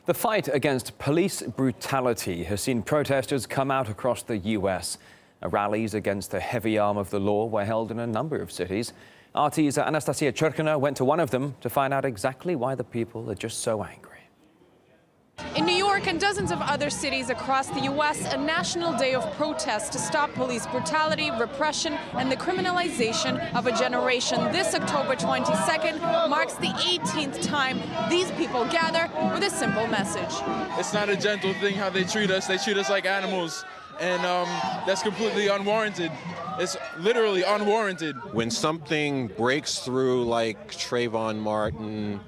The fight against police brutality has seen protesters come out across the U.S. Rallies against the heavy arm of the law were held in a number of cities. RT's Anastasia Churkina went to one of them to find out exactly why the people are just so angry. In New York and dozens of other cities across the U.S., a national day of protest to stop police brutality, repression, and the criminalization of a generation. This October 22nd marks the 18th time these people gather with a simple message. It's not a gentle thing how they treat us. They treat us like animals, and that's completely unwarranted. It's literally unwarranted. When something breaks through like Trayvon Martin,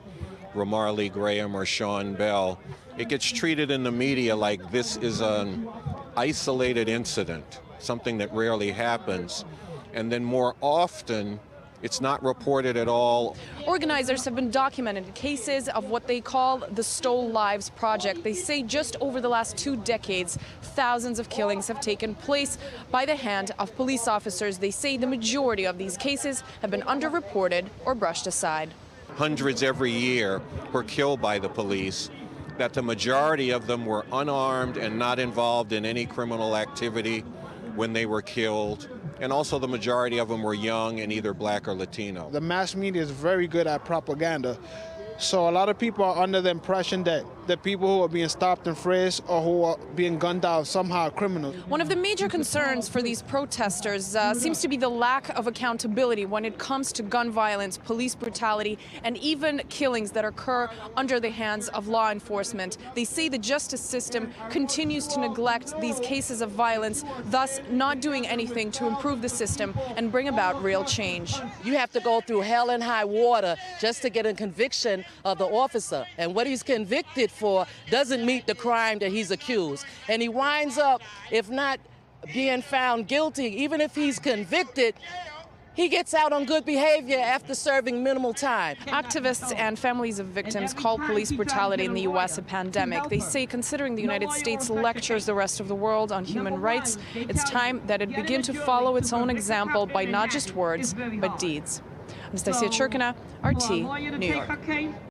Ramarley Graham, or Sean Bell, it gets treated in the media like this is an isolated incident, something that rarely happens. And then more often, it's not reported at all. Organizers have been documenting cases of what they call the Stole Lives Project. They say just over the last 2 decades, thousands of killings have taken place by the hand of police officers. They say the majority of these cases have been underreported or brushed aside. Hundreds every year were killed by the police, that the majority of them were unarmed and not involved in any criminal activity when they were killed. And also the majority of them were young and either black or Latino. The mass media is very good at propaganda. So a lot of people are under the impression that the people who are being stopped and frisked or who are being gunned down somehow are criminals. One of the major concerns for these protesters seems to be the lack of accountability when it comes to gun violence, police brutality, and even killings that occur under the hands of law enforcement. They say the justice system continues to neglect these cases of violence, thus not doing anything to improve the system and bring about real change. You have to go through hell and high water just to get a conviction of the officer, and what he's convicted for doesn't meet the crime that he's accused, and he winds up, if not being found guilty, even if he's convicted, he gets out on good behavior after serving minimal time. Activists and families of victims call police brutality in the U.S. a pandemic. They say, considering the United States lectures the rest of the world on human rights, it's time that it begin to follow its own example by not just words, but deeds. Anastasia Churkina, RT, New York.